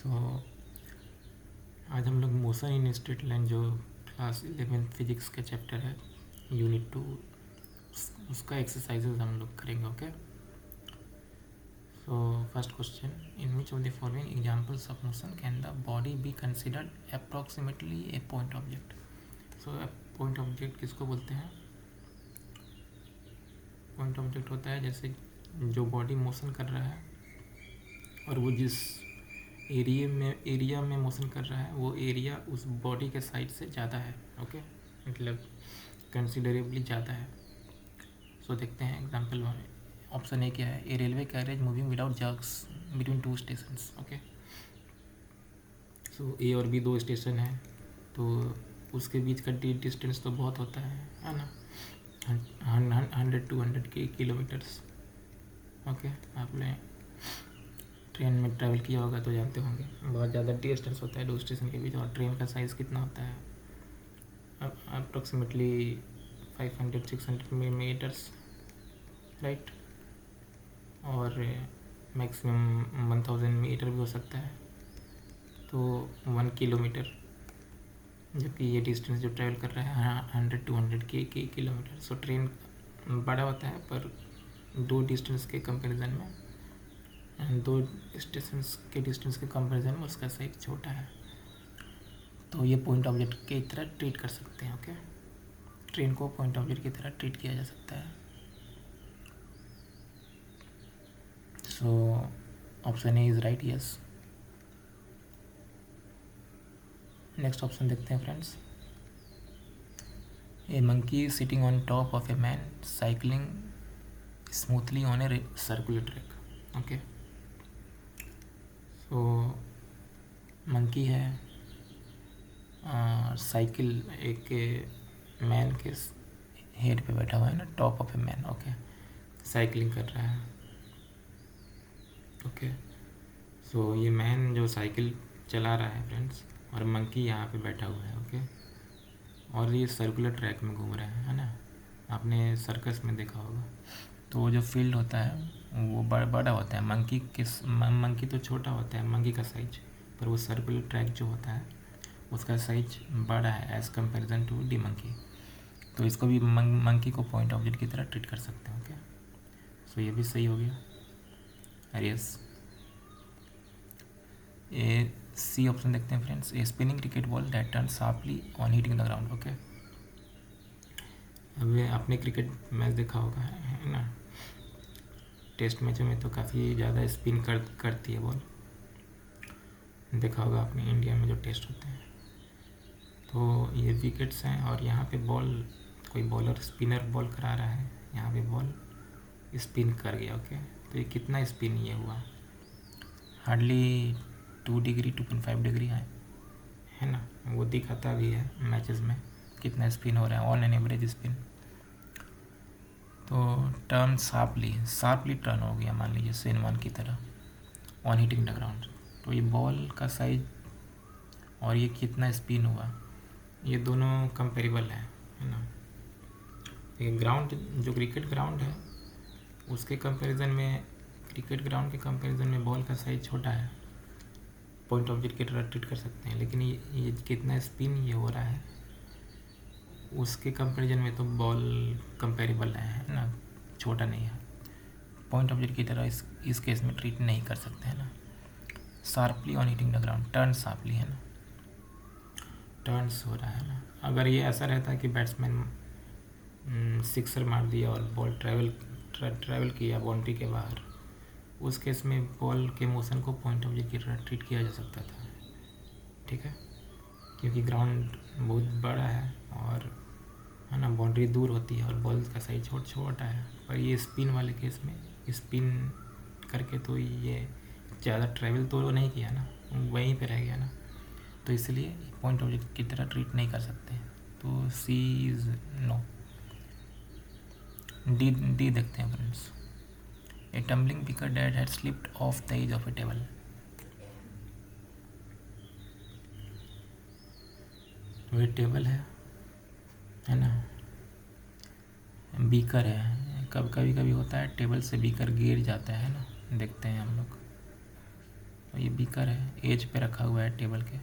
सो आज हम लोग मोशन इन स्ट्रेट लाइन जो क्लास 11 फिजिक्स का चैप्टर है यूनिट 2 उसका एक्सरसाइजेज हम लोग करेंगे. Okay. So first question, in which of the following examples of motion can the body be considered approximately A point object. So point object किसको बोलते हैं? पॉइंट ऑब्जेक्ट होता है जैसे जो बॉडी मोशन कर रहा है और वो जिस एरिया में मोशन कर रहा है वो एरिया उस बॉडी के साइड से ज़्यादा है. ओके, मतलब कंसिडरेबली ज़्यादा है. सो देखते हैं एग्जांपल में. ऑप्शन ए क्या है? A railway carriage moving without jerks between two stations. Okay, so A और बी दो स्टेशन हैं तो उसके बीच का डिस्टेंस तो बहुत होता है ना, 100 to 100 किलोमीटर्स. ओके, आपने ट्रेन में ट्रैवल किया होगा तो जानते होंगे बहुत ज़्यादा डिस्टेंस होता है दो स्टेशन के बीच. और ट्रेन का साइज़ कितना होता है? Approximately 500-600 metres, right. और मैक्सिमम 1000 मीटर भी हो सकता है, तो 1 किलोमीटर. जबकि ये डिस्टेंस जो ट्रैवल कर रहा है 100 to 100 किलोमीटर. सो ट्रेन बड़ा होता है पर दो डिस्टेंस के कंपैरिजन में, दो स्टेशंस के डिस्टेंस के कंपैरिजन में उसका साइज छोटा है. तो ये पॉइंट ऑब्जेक्ट की तरह ट्रीट कर सकते हैं. ओके, ट्रेन को पॉइंट ऑब्जेक्ट की तरह ट्रीट किया जा सकता है. So option A is right. Yes. Next option देखते हैं friends. A monkey sitting on top of a man cycling smoothly on a circular track. Okay, तो मंकी है और साइकिल एक मैन के हेड पे बैठा हुआ है ना, top of a man. Okay, cycling कर रहा है. ओके, सो ये मैन जो साइकिल चला रहा है फ्रेंड्स और मंकी यहाँ पे बैठा हुआ है. ओके, और ये सर्कुलर ट्रैक में घूम रहा है ना. आपने सर्कस में देखा होगा तो जो फील्ड होता है वो बड़ा होता है. मंकी तो छोटा होता है मंकी का साइज, पर वो सर्कुलर ट्रैक जो होता है उसका साइज बड़ा है as comparison to the monkey. तो इसको भी मंकी को पॉइंट ऑब्जेक्ट की तरह ट्रीट कर सकते हैं. ओके, सो ये भी सही हो गया. यस. ए सी ऑप्शन देखते हैं friends. A spinning cricket ball that turn sharply on hitting the ground. Okay, अब आपने क्रिकेट मैच देखा होगा है ना. टेस्ट मैचों में तो काफ़ी ज़्यादा स्पिन करती है बॉल. देखा होगा आपने इंडिया में जो टेस्ट होते हैं तो ये विकेट्स हैं और यहाँ पे बॉल कोई बॉलर स्पिनर बॉल करा रहा है, यहाँ पे बॉल स्पिन कर गया. ओके, तो ये कितना स्पिन ये हुआ? हार्डली 2 डिग्री 2.5 डिग्री है ना. वो दिखाता भी है मैचेस में कितना स्पिन हो रहा है ऑन एन एवरेज स्पिन. तो टर्न शार्पली टर्न हो गया मान लीजिए सेन की तरह ऑन हिटिंग द ग्राउंड. तो ये बॉल का साइज और ये कितना स्पिन हुआ, ये दोनों कंपेरेबल है ना. ये ग्राउंड जो क्रिकेट ग्राउंड है उसके कंपैरिजन में, क्रिकेट ग्राउंड के कंपैरिजन में बॉल का साइज छोटा है, पॉइंट ऑब्जेक्ट की तरह ट्रीट कर सकते हैं. लेकिन ये कितना स्पिन ये हो रहा है उसके कंपैरिजन में तो बॉल कंपेरेबल है ना, छोटा नहीं है. पॉइंट ऑब्जेक्ट की तरह इस केस में ट्रीट नहीं कर सकते हैं ना. Sharply on hitting the ground, turn sharply है ना, टर्न्स हो रहा है ना. अगर ये ऐसा रहता है कि बैट्समैन सिक्सर मार दिया और बॉल ट्रैवल किया बाउंड्री के बाहर, उस केस में बॉल के मोशन को पॉइंट ऑब्जेक्ट की तरह ट्रीट किया जा सकता था. ठीक है, क्योंकि ग्राउंड बहुत बड़ा है और है ना, बाउंड्री दूर होती है और बॉल का साइज छोटा है. पर ये स्पिन वाले केस में स्पिन करके तो ये ज़्यादा ट्रैवल तो नहीं किया ना, वहीं पे रह गया ना. तो इसलिए पॉइंट ऑब्जेक्ट की तरह ट्रीट नहीं कर सकते. तो सी इज़ नो. डी देखते हैं friends. A tumbling beaker that had slipped off the edge of a table. तो ये टेबल है ना, बीकर है. कभी कभी होता है टेबल से बीकर गिर जाता है ना, देखते हैं हम लोग. तो ये बीकर है, एज पे रखा हुआ है टेबल के।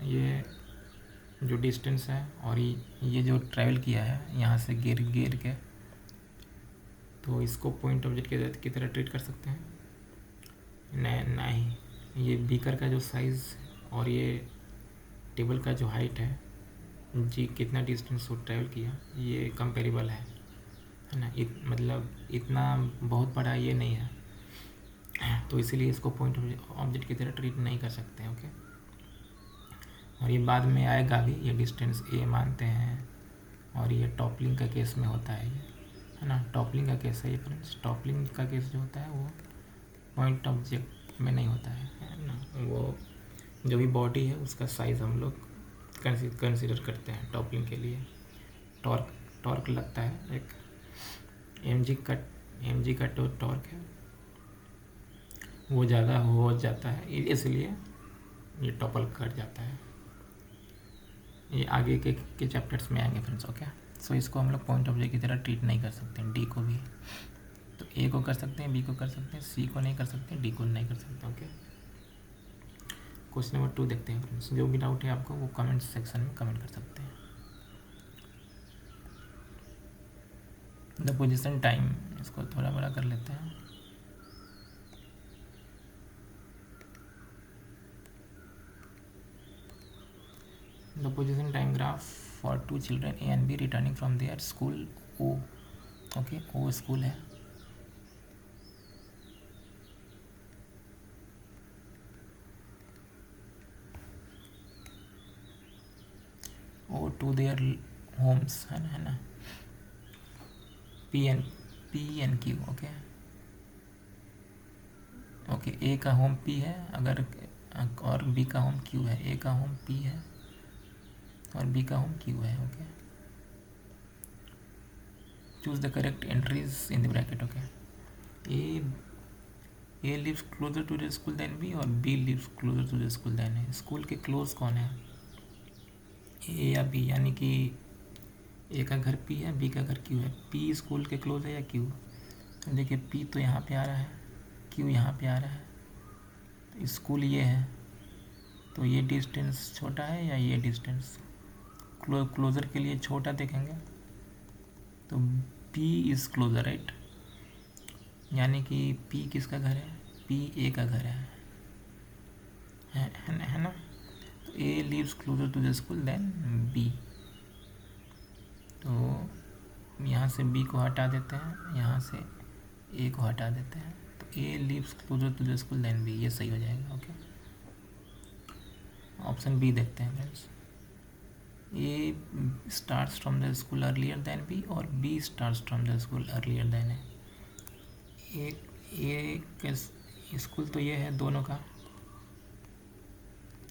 ये जो डिस्टेंस है और ये जो ट्रैवल किया है यहाँ से गिर गिर के, तो इसको पॉइंट ऑब्जेक्ट की तरह ट्रीट कर सकते हैं? नहीं, ये बीकर का जो साइज़ और ये टेबल का जो हाइट है जी, कितना डिस्टेंस वो ट्रैवल किया, ये कंपेरेबल है ना। मतलब इतना बहुत बड़ा ये नहीं है, तो इसीलिए इसको पॉइंट ऑब्जेक्ट की तरह ट्रीट नहीं कर सकते हैं। ओके, और ये बाद में आएगा भी, ये डिस्टेंस ए मानते हैं, और ये टॉपलिंग का केस में होता है ये, है ना। टॉपलिंग का केस है ये फ्रेंड्स। टॉपलिंग का केस जो होता है वो पॉइंट ऑब्जेक्ट में नहीं होता है ना। वो जो भी बॉडी है उसका साइज़ हम लोग कंसिडर करते हैं टॉपलिंग के लिए। टॉर्क लगता है एक एम जी का टॉर्क है, वो ज़्यादा हो जाता है, इसलिए ये टॉपल कर जाता है। ये आगे के चैप्टर्स में आएंगे फ्रेंड्स। ओके, सो इसको हम लोग पॉइंट ऑब्जेक्ट की तरह ट्रीट नहीं कर सकते हैं। डी को भी, तो ए को कर सकते हैं, बी को कर सकते हैं, सी को नहीं कर सकते, डी को नहीं कर सकते। ओके, क्वेश्चन नंबर 2 देखते हैं फ्रेंड्स। जो भी डाउट है आपको वो कमेंट सेक्शन में कमेंट कर सकते हैं। द पोजीशन टाइम, इसको थोड़ा बड़ा कर लेते हैं। The position time graph for 2 children A and B returning from their school O. Okay, O school है। ओ टू देयर होम्स, है ना। P N Q. Okay okay, A का होम पी है अगर, और बी का होम क्यू है। ए का होम पी है और बी का होम क्यू है। Okay, choose the correct entries in the bracket. Okay, A lives closer to the school than B और B lives closer to the school than A. School के close कौन है, ए या B? यानी कि ए का घर पी है, बी का घर क्यू है। पी स्कूल के क्लोज है या क्यू? देखिए, पी तो यहाँ पे आ रहा है, क्यू यहाँ पे आ रहा है, तो स्कूल ये है, तो ये डिस्टेंस छोटा है या ये डिस्टेंस? क्लोज़र के लिए छोटा देखेंगे तो पी इज़ क्लोज़र, राइट। यानी कि पी किसका घर है? पी ए का घर है ना। तो A lives closer to the school than B, तो यहाँ से बी को हटा देते हैं, यहाँ से ए को हटा देते हैं, तो A lives closer to the school than B, ये सही हो जाएगा। ओके, ऑप्शन बी देखते हैं friends. A starts from the school earlier than B और B starts from the school earlier than A. A school तो ये है दोनों का,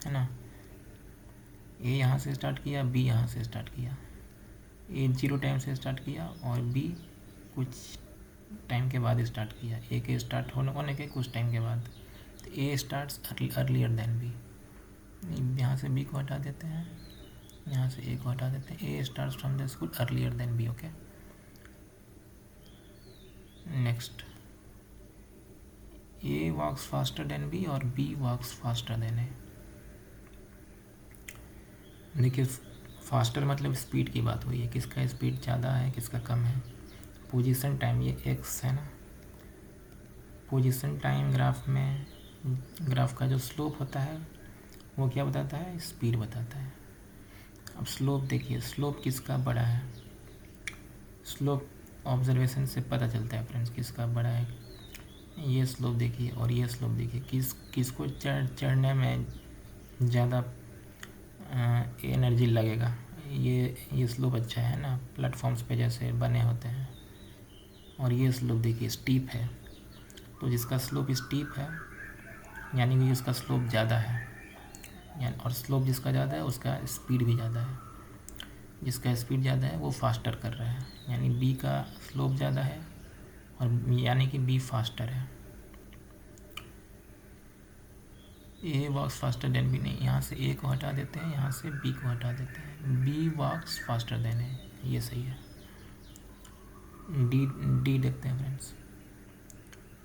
है ना। ए यहाँ से स्टार्ट किया, बी यहाँ से स्टार्ट किया। ए 0 टाइम से स्टार्ट किया और बी कुछ टाइम के बाद स्टार्ट किया। ए के स्टार्ट होने के कुछ टाइम के बाद, तो ए स्टार्ट्स अर्लियर देन बी। यहाँ से बी को हटा देते हैं, यहाँ से ए को हटा देते हैं। A starts from the school earlier than B. Okay, next, A walks faster than B और B walks faster than A. देखिए, फास्टर मतलब स्पीड की बात हुई है, किसका स्पीड ज़्यादा है किसका कम है। पोजीशन टाइम, ये एक्स है ना। पोजीशन टाइम ग्राफ में, ग्राफ का जो स्लोप होता है वो क्या बताता है? स्पीड बताता है। अब स्लोप देखिए, स्लोप किसका बड़ा है? स्लोप ऑब्जर्वेशन से पता चलता है फ्रेंड्स किसका बड़ा है। ये स्लोप देखिए और ये स्लोप देखिए, किसको चढ़ने में ज़्यादा एनर्जी लगेगा। ये स्लोप अच्छा है ना, प्लेटफॉर्म्स पे जैसे बने होते हैं। और ये स्लोप देखिए स्टीप है, तो जिसका स्लोप स्टीप है यानी कि उसका स्लोप ज़्यादा है, यानी और स्लोप जिसका ज़्यादा है उसका स्पीड भी ज़्यादा है। जिसका स्पीड ज़्यादा है वो फास्टर कर रहा है, यानी बी का स्लोप ज़्यादा है और यानी कि बी फास्टर है। ए वॉक्स फास्टर देन बी नहीं, यहाँ से ए को हटा देते हैं, यहाँ से बी को हटा देते हैं। B walks faster than A, ये सही है। डी देखते हैं friends.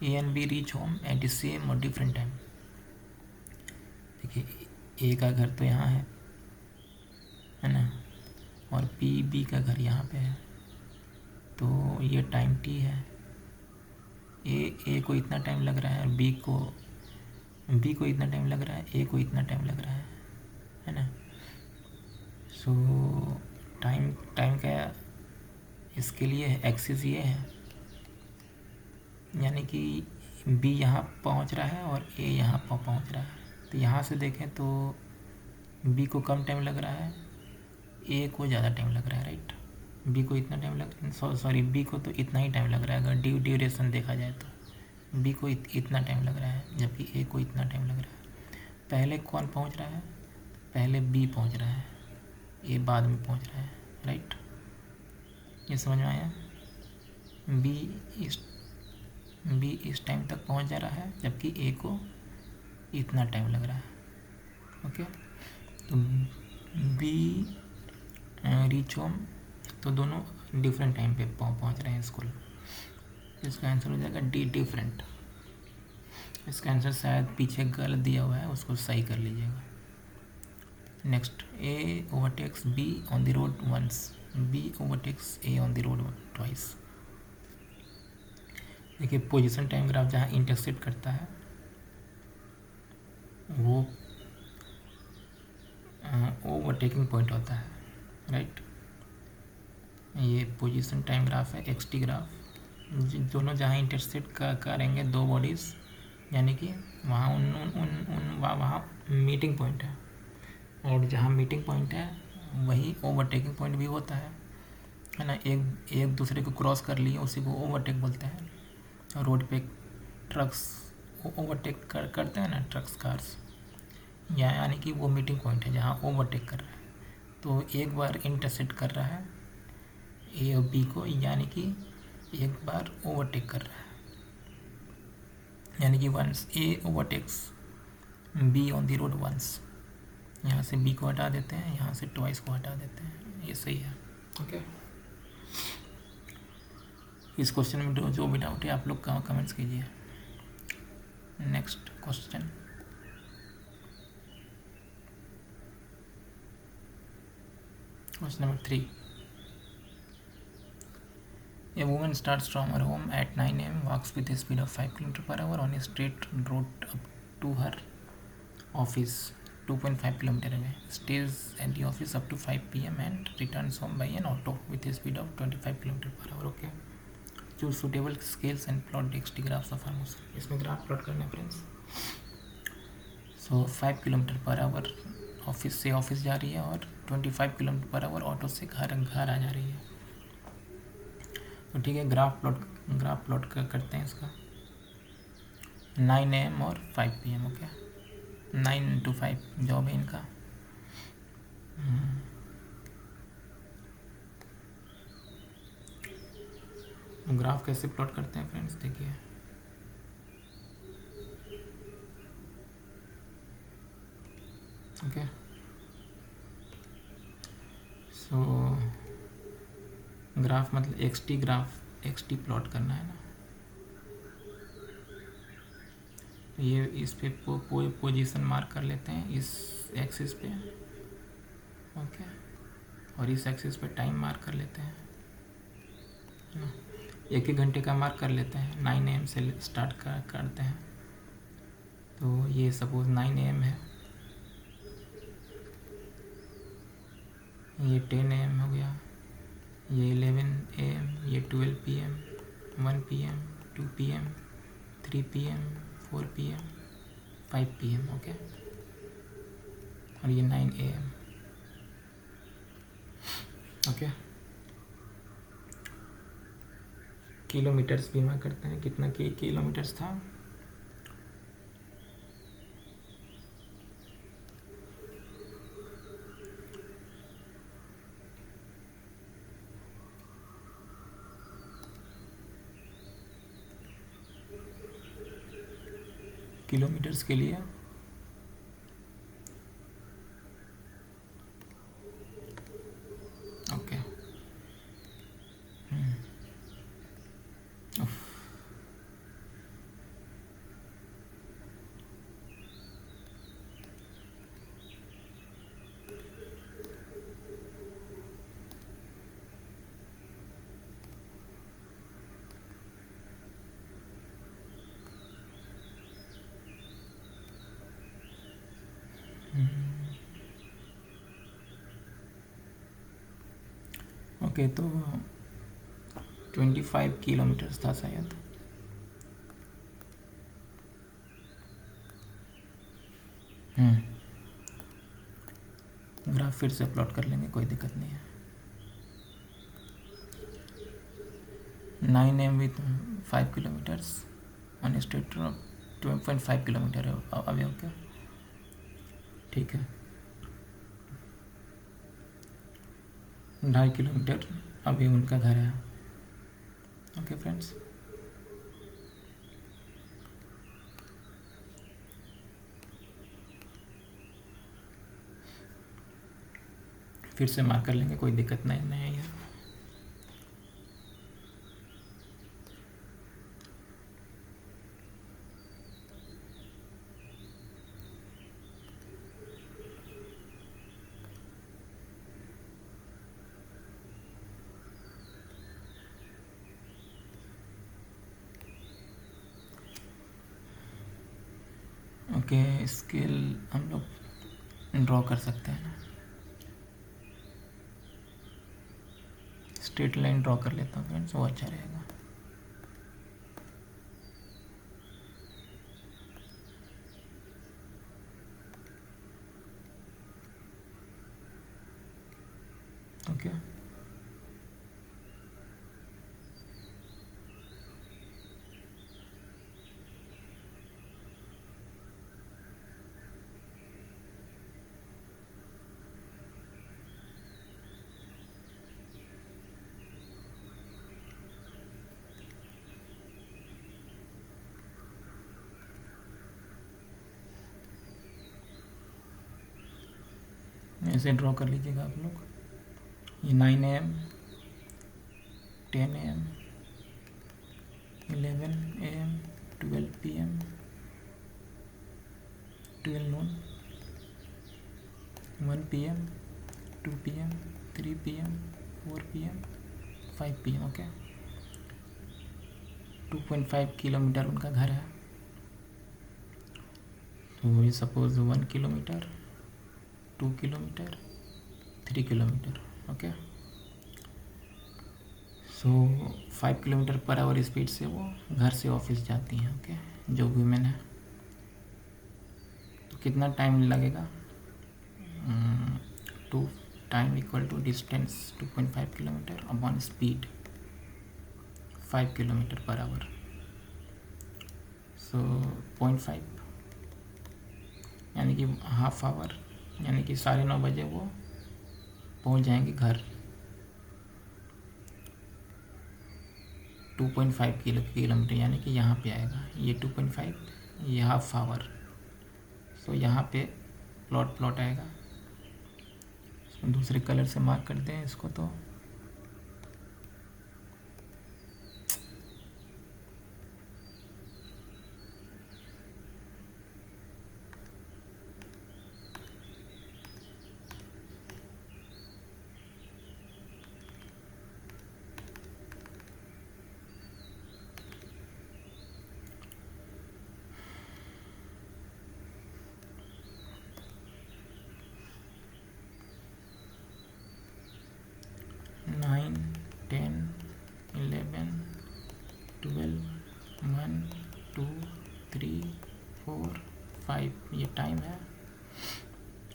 A and B reach home at the same or different time. देखिए ए का घर तो यहाँ है ना, और बी का घर यहाँ पे है, तो ये टाइम टी है। ए को इतना टाइम लग रहा है, बी को इतना टाइम लग रहा है, ए को इतना टाइम लग रहा है ना। सो टाइम का इसके लिए एक्सिस ये है, यानी कि बी यहाँ पहुँच रहा है और ए यहाँ पहुँच रहा है। तो यहाँ से देखें तो बी को कम टाइम लग रहा है, ए को ज़्यादा टाइम लग रहा है, राइट। बी को इतना टाइम सॉरी बी को तो इतना ही टाइम लग रहा है अगर ड्यूरेशन देखा जाए तो। बी को इतना टाइम लग रहा है जबकि ए को इतना टाइम लग रहा है। पहले कौन पहुंच रहा है? पहले बी पहुंच रहा है, ए बाद में पहुंच रहा है, राइट। ये समझ में आया? बी इस टाइम तक पहुंच जा रहा है जबकि ए को इतना टाइम लग रहा है। ओके, तो बी रीच होम, तो दोनों डिफरेंट टाइम पे पहुंच रहे हैं स्कूल। इसका आंसर हो जाएगा डी, डिफरेंट। इसका आंसर शायद पीछे गलत दिया हुआ है, उसको सही कर लीजिएगा। Next, A overtakes B on the road once, B overtakes A on the road twice. देखिए पोजीशन टाइम ग्राफ जहाँ इंटरसेक्ट करता है वो ओवरटेकिंग पॉइंट होता है, राइट। ये पोजीशन टाइम ग्राफ है, एक्स टी ग्राफ। दोनों जहाँ इंटरसेक्ट करेंगे दो बॉडीज़, यानी कि वहाँ वहाँ मीटिंग पॉइंट है, और जहाँ मीटिंग पॉइंट है वही ओवरटेकिंग पॉइंट भी होता है ना। एक दूसरे को क्रॉस कर लिए उसी को ओवरटेक बोलते हैं। रोड पे ट्रक्स ओवरटेक करते हैं ना, ट्रक्स कार्स, यानी कि वो मीटिंग पॉइंट है जहाँ ओवरटेक कर रहा है। तो एक बार इंटरसेक्ट कर रहा है ए और बी को, यानी कि एक बार ओवरटेक कर रहा है, यानी कि once A overtakes B on the road once. यहाँ से बी को हटा देते हैं, यहाँ से ट्वाइस को हटा देते हैं, ये सही है। ओके, इस क्वेश्चन में जो भी डाउट है आप लोग कमेंट्स कीजिए। Next question, question number 3। A woman starts from her home at 9 a.m., walks with a speed of 5 km/h on a straight road up to her office 2.5 km away, stays at the office up to 5 p.m. and returns home by an auto with a speed of 25 km/h. Okay, choose suitable scales and plot the XT graphs of her motion. इसमें graph plot करना है friends. सो 5 km/h office से office जा रही है और 25 km/h auto से घर आ जा रही है। तो ठीक है, ग्राफ प्लॉट करते हैं इसका। 9 AM और 5 PM। ओके, 9 to 5 जॉब है इनका। ग्राफ कैसे प्लॉट करते हैं फ्रेंड्स, देखिए। ओके, सो ग्राफ मतलब एक्सटी प्लॉट करना है ना। ये इस पे पोजीशन मार्क कर लेते हैं इस एक्सिस पे, ओके, और इस एक्सिस पे टाइम मार्क कर लेते हैं ना। 1 घंटे का मार्क कर लेते हैं, 9 AM से स्टार्ट करते हैं। तो ये सपोज 9 AM है, ये 10 AM हो गया, ये 11 AM, ये 12 PM, 1 PM, 2 PM, 3 PM, 4 PM, 5 PM। Okay, और ये 9 AM। ओके, किलोमीटर्स भी मार्क करते हैं, कितना किलोमीटर्स था। किलोमीटर्स के लिए ओके, ओके, तो 25 किलोमीटर था शायद। ग्राफ फिर से प्लॉट कर लेंगे, कोई दिक्कत नहीं है। 9 AM with 5 kilometres on straight drop 12.5 kilometre है अभी। ओके ठीक है, 2.5 किलोमीटर अभी उनका घर है। ओके फ्रेंड्स, फिर से मार्क कर लेंगे, कोई दिक्कत नहीं है यार। ओके, स्केल हम लोग ड्रॉ कर सकते हैं ना, स्ट्रेट लाइन ड्रॉ कर लेता हूँ फ्रेंड्स, वो अच्छा रहेगा। ओके ऐसे ड्रॉ कर लीजिएगा आप लोग। ये 9 AM, 10 AM, 11 AM, 12 PM, 12 noon, 1 PM, 2 PM, 3 PM, 4 PM, 5 PM। Okay, 2.5 kilometre उनका घर है। तो ये suppose 1 kilometre, 2 kilometre, 3 kilometre. Okay, so 5 kilometre per hour speed से वो घर से ऑफिस जाती हैं। ओके, जो वुमेन है। तो कितना टाइम लगेगा? To time equal to distance 2.5 kilometre upon speed 5 kilometre per hour. So 0.5 यानी कि हाफ आवर, यानी कि 9:30 बजे वो पहुंच जाएंगे घर। 2.5 किलोमीटर यानी कि यहाँ पे आएगा ये 2.5, ये हाफ आवर। सो यहाँ पे प्लॉट आएगा। दूसरे कलर से मार्क करते हैं इसको। तो नाइन, 10, 11, 12, 1, 2, 3, 4, 5 ये टाइम है।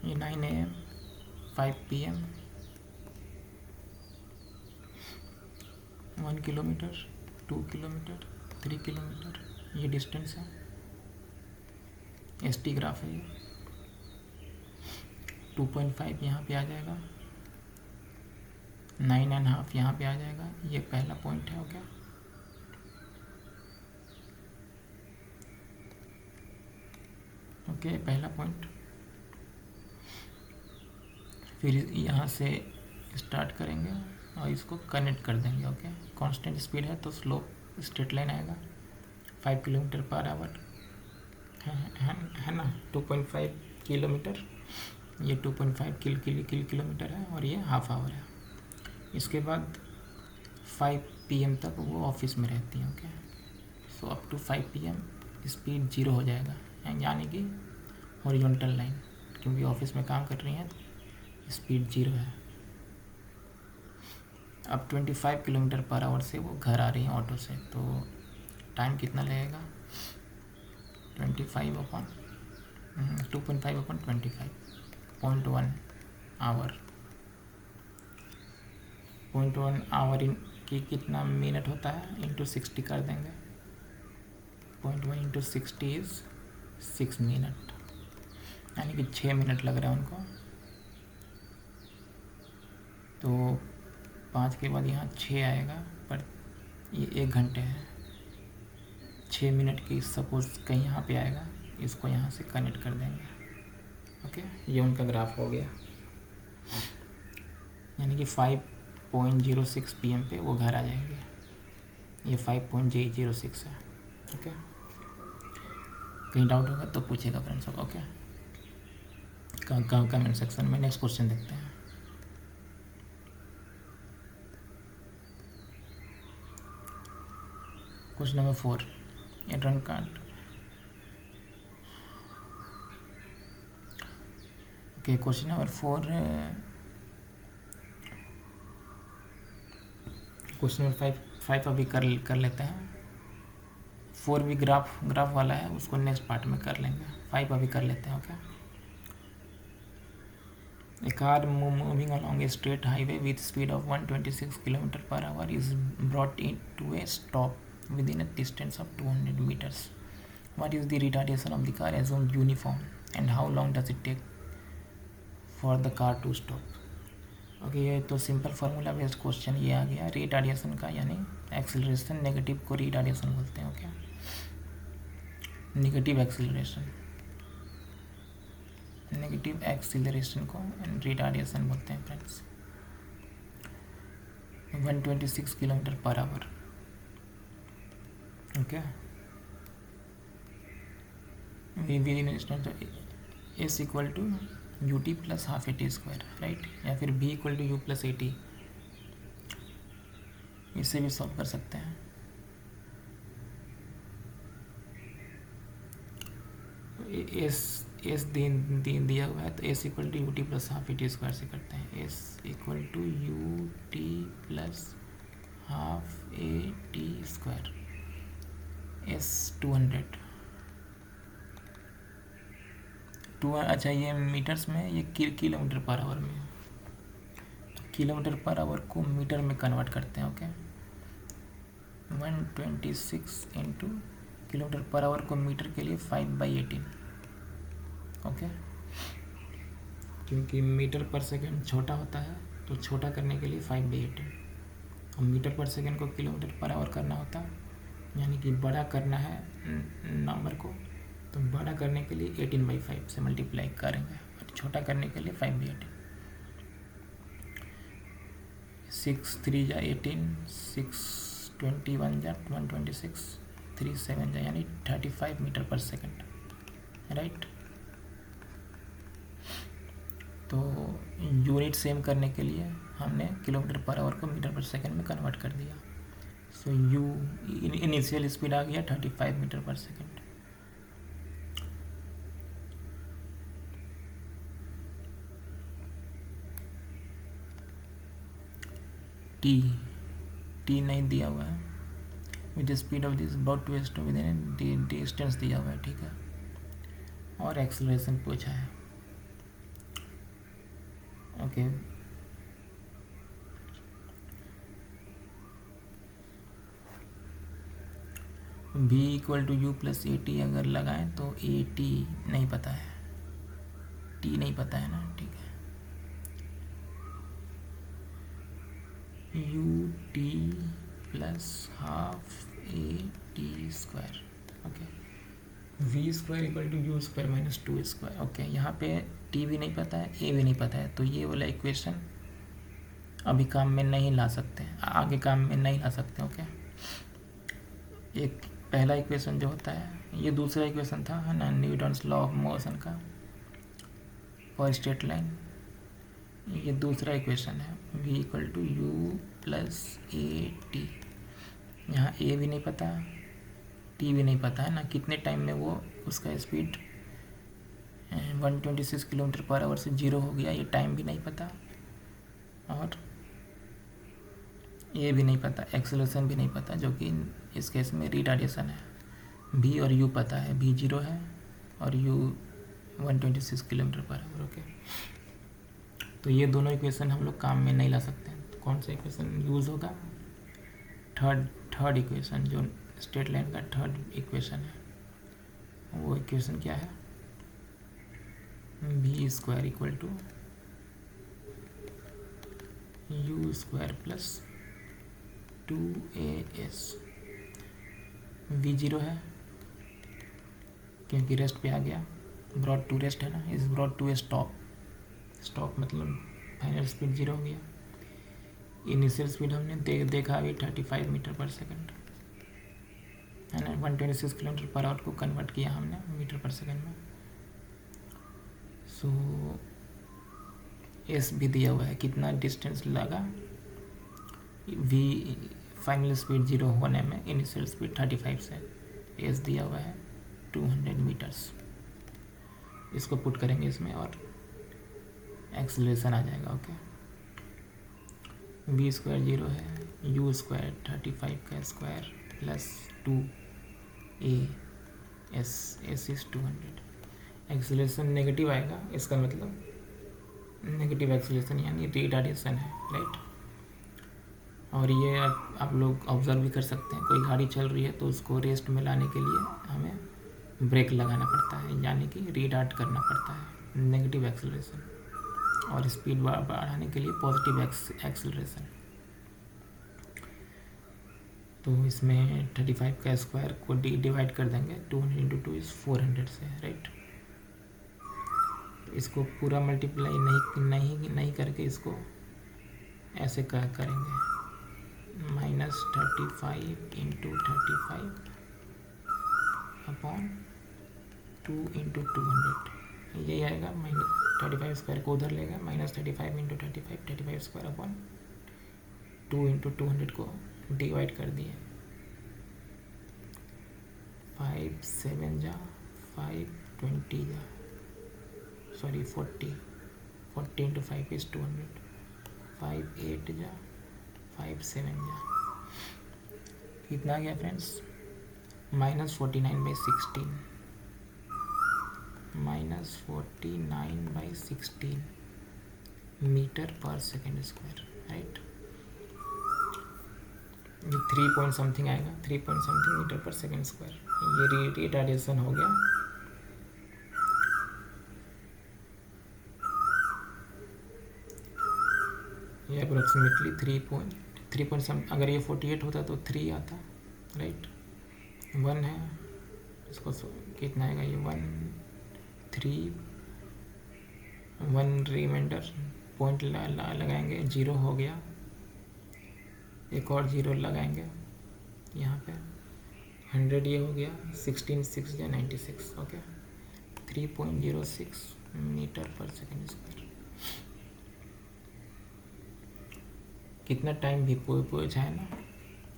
ये 9 AM, 5 PM, 1 kilometre, 2 kilometre, 3 kilometre ये डिस्टेंस है। ST ग्राफ है ये। 2.5 यहाँ पे आ जाएगा, 9.5 यहाँ पे आ जाएगा। ये पहला पॉइंट है। ओके, ओके पहला पॉइंट। फिर यहाँ से स्टार्ट करेंगे और इसको कनेक्ट कर देंगे। ओके, कांस्टेंट स्पीड है तो स्लोप स्ट्रेट लाइन आएगा 5 किलोमीटर पर आवर है ना। 2.5 किलोमीटर, ये 2.5 किलोमीटर है और ये हाफ आवर है। इसके बाद 5 PM तक वो ऑफिस में रहती हैं। Okay, so up to 5 PM speed 0 हो जाएगा, यानी कि हॉरिजॉन्टल लाइन, क्योंकि ऑफिस में काम कर रही हैं तो स्पीड 0 है। अब 25 किलोमीटर पर आवर से वो घर आ रही हैं ऑटो से, तो टाइम कितना लगेगा? 25 अपॉन 2.5 अपॉन 25, 0.1 आवर। 0.1 आवर की कितना मिनट होता है? इंटू 60 कर देंगे। 0.1 इंटू 60 इज़ 6 मिनट, यानी कि 6 मिनट लग रहा है उनको। तो 5 के बाद यहाँ 6 आएगा, पर ये 1 घंटे है। 6 मिनट की सपोज कहीं यहाँ पे आएगा, इसको यहाँ से कनेक्ट कर देंगे। ओके, ये उनका ग्राफ हो गया, यानी कि 5.06 PM पे वो घर आ जाएंगे। ये 5.06 है। ओके, कहीं डाउट होगा तो पूछेगा फ्रेंड्स। ओके, कमेंट सेक्शन में। नेक्स्ट क्वेश्चन देखते हैं। Question number 4, A run card. Okay, question number 4, question number 5 अभी कर लेते हैं। 4 भी ग्राफ वाला है, उसको नेक्स्ट पार्ट में कर लेंगे। 5 अभी कर लेते हैं। Okay, A car moving along a straight highway with speed of 126 km per hour is brought to a stop within a distance of 200 meters. What is the retardation of the car assumed uniform, and how long does it take for the car to stop? Okay, ये तो simple formula based question ये आ गया retardation का, यानी acceleration negative को retardation बोलते हैं। Okay, negative acceleration को रिटार्डेशन बोलते हैं friends. 126 kilometre per hour. Okay, s equal to u t plus half a t square, right, या फिर v equal to u plus a t, इससे भी सॉल्व कर सकते हैं। एस दिया हुआ है, तो s equal to u t plus half a t square से करते हैं। S equal to u t plus half a t square. S 200 अच्छा, ये मीटर्स में, ये किलोमीटर पर आवर में। किलोमीटर पर आवर को मीटर में कन्वर्ट करते हैं। Okay, 126 into kilometre per our को मीटर के लिए 5/18। ओके, क्योंकि मीटर पर सेकंड छोटा होता है, तो छोटा करने के लिए 5/18, और मीटर पर सेकंड को किलोमीटर पर आवर करना होता है, यानी कि बड़ा करना है नंबर को, तो बड़ा करने के लिए 18/5 से मल्टीप्लाई करेंगे, और छोटा करने के लिए 5/18। 6 3 जा 18, 6 21 जा 126, 3 7 जा, यानी 35 मीटर पर सेकंड, राइट। तो यूनिट सेम करने के लिए हमने किलोमीटर पर आवर को मीटर पर सेकंड में कन्वर्ट कर दिया। सो यू इनिशियल स्पीड आ गया 35 मीटर पर सेकंड। टी नहीं दिया हुआ है, with speed of this about to stop with distance दिया हुआ है, ठीक है, और एक्सेलरेशन पूछा है। Okay, v equal to u plus a t अगर लगाएं तो ए टी नहीं पता है, टी नहीं पता है ना, ठीक है। U t plus half a t square. Okay, v square equal to u square minus 2 square. Okay, यहाँ पे टी भी नहीं पता है, ए भी नहीं पता है, तो ये वाला इक्वेशन अभी काम में नहीं ला सकते, आगे काम में नहीं ला सकते। ओके, एक पहला इक्वेशन जो होता है, ये दूसरा इक्वेशन था, है ना, न्यूटन्स लॉ ऑफ मोशन का फॉर स्ट्रेट लाइन, ये दूसरा इक्वेशन है, v equal to u plus a t. यहाँ ए भी नहीं पता, टी भी नहीं पता है ना, कितने टाइम में वो उसका स्पीड 126 किलोमीटर पर आवर से 0 हो गया, ये टाइम भी नहीं पता, और ये भी नहीं पता, एक्सेलरेशन भी नहीं पता, जो कि इस केस में रिटार्डेशन है। v और u पता है, v 0 है और u 126 kilometre per hour. Okay, तो ये दोनों इक्वेशन हम लोग काम में नहीं ला सकते हैं। तो कौन सा इक्वेशन यूज़ होगा? थर्ड इक्वेशन, जो स्ट्रेट लाइन का थर्ड इक्वेशन है, वो इक्वेशन क्या है? v square equal to u square plus 2as। v 0 है क्योंकि रेस्ट पे आ गया, ब्रॉड टू रेस्ट है ना, is brought to stop. Stop मतलब फाइनल स्पीड 0 हो गया। इनिशियल स्पीड हमने देखा अभी 35 मीटर पर सेकंड है ना, 126 किलोमीटर पर आवर को कन्वर्ट किया हमने मीटर पर सेकंड में। सो एस भी दिया हुआ है, कितना डिस्टेंस लगा v फाइनल स्पीड 0 होने में, इनिशियल स्पीड 35 से। एस दिया हुआ है 200 मीटर्स। इसको पुट करेंगे इसमें और एक्सेलरेशन आ जाएगा। ओके, v स्क्वायर 0 है, u स्क्वायर 35 का square plus 2as, s is 200। Acceleration negative आएगा, इसका मतलब नेगेटिव एक्सेलरेशन यानी रिटार्डेशन है, राइट। और ये आप लोग ऑब्जर्व भी कर सकते हैं, कोई गाड़ी चल रही है तो उसको रेस्ट में लाने के लिए हमें ब्रेक लगाना पड़ता है, यानी कि रिटार्ड करना पड़ता है, नेगेटिव एक्सेलरेशन। और स्पीड बढ़ाने के लिए पॉजिटिव एक्सेलरेशन। तो इसमें 35 का स्क्वायर को डिवाइड कर देंगे, 200 इंटू 2 इज 400 से, राइट। इसको पूरा मल्टीप्लाई नहीं करके इसको ऐसे करेंगे, -35 इंटू 35 अपॉन 2 इंटू 200, यही आएगा। -35 स्क्वायर को उधर लेगा, -35 इंटू 35 स्क्वायर अपॉन 2 इंटू 200 को डिवाइड कर दिए। 5 7 जा 5 20 जा 40 इंटू 5 इज 200। 5 8 जा 5 7 जा, कितना आ गया friends? -49/16, -49/16 metre per second square, right. ये 3 पॉइंट समथिंग आएगा, 3 point something metre per second square. ये रिटार्डेशन हो गया। ये अप्रोक्सीमेटली 3 पॉइंट अगर ये 48 होता तो 3 आता, राइट। 1 है, इसको कितना आएगा? ये 1 रिमाइंडर पॉइंट लगाएंगे, 0 हो गया, एक और 0 लगाएंगे यहाँ पे, 100 ये हो गया, 16 6 या 96। Okay, 3.06 metre per second square. कितना टाइम भी पूछा है ना।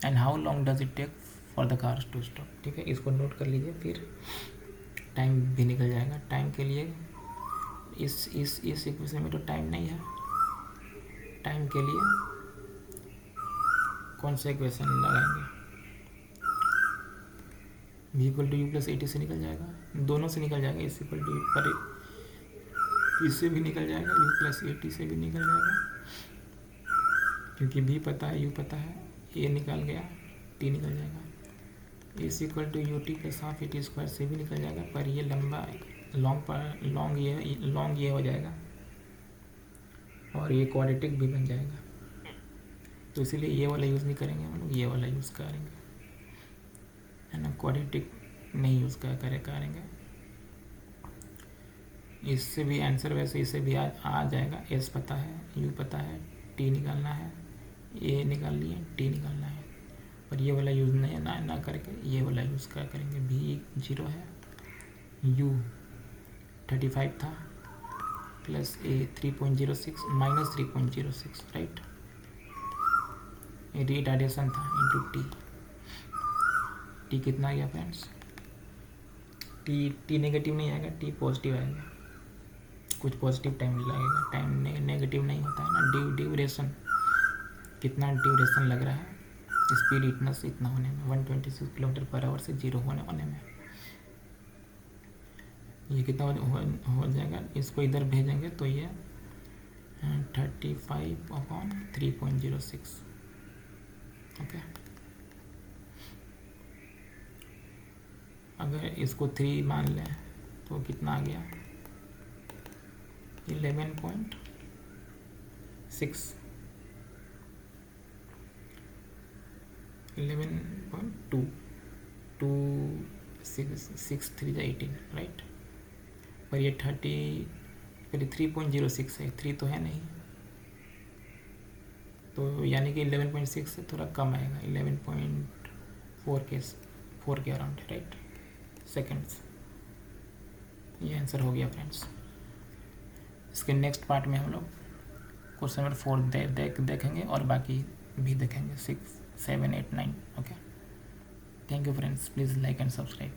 And how long does it take for the cars to stop, ठीक है, इसको नोट कर लीजिए, फिर टाइम भी निकल जाएगा। टाइम के लिए इस इक्वेशन में तो टाइम नहीं है। टाइम के लिए कौन सा इक्वेशन लगाएंगे? v equal to u plus 80 से निकल जाएगा, दोनों से निकल जाएगा। इस इक्वल टू पर इससे भी निकल जाएगा, u प्लस 80 से भी निकल जाएगा, क्योंकि v पता है, u पता है, a निकल गया, t निकल जाएगा। S equal to u t plus half 80 square से भी निकल जाएगा, पर ये लॉन्ग ये हो जाएगा और ये क्वाड्रेटिक भी बन जाएगा। तो इसीलिए ये वाला यूज़ नहीं करेंगे हम लोग, ये वाला यूज़ करेंगे, है ना। क्वाड्रेटिक नहीं यूज़ करेंगे। इससे भी आंसर वैसे इससे भी आ जाएगा। एस पता है, यू पता है, टी निकालना है, ए निकाल लिए, टी निकालना है, पर ये वाला यूज़ नहीं ना करके ये वाला यूज़ करेंगे। भी 0 है, यू 35 था, प्लस ए 3.06 माइनस 3.06, राइट। रिटार्डेशन था इंटू टी कितना आ गया फ्रेंड्स? टी नेगेटिव नहीं आएगा, टी पॉजिटिव आएगा। कुछ पॉजिटिव टाइम लगेगा, टाइम नेगेटिव नहीं होता है ना, ड्यूरेशन कितना ड्यूरेशन लग रहा है स्पीड इतना से इतना होने में, 126 किलोमीटर पर आवर से 0 होने में। ये कितना हो जाएगा, इसको इधर भेजेंगे तो ये 35/3.06। ओके, अगर इसको 3 मान लें तो कितना आ गया, 11.6, 11.2, 6 3 18, राइट। पर ये 3.06 है, 3 तो है नहीं, तो यानी कि 11.6 से थोड़ा कम आएगा, 11.4 के अराउंड, राइट, सेकेंड्स। ये आंसर हो गया फ्रेंड्स। इसके नेक्स्ट पार्ट में हम लोग क्वेश्चन नंबर 4 देखेंगे और बाकी भी देखेंगे, 6 7 8 9। Okay, thank you friends, please like and subscribe.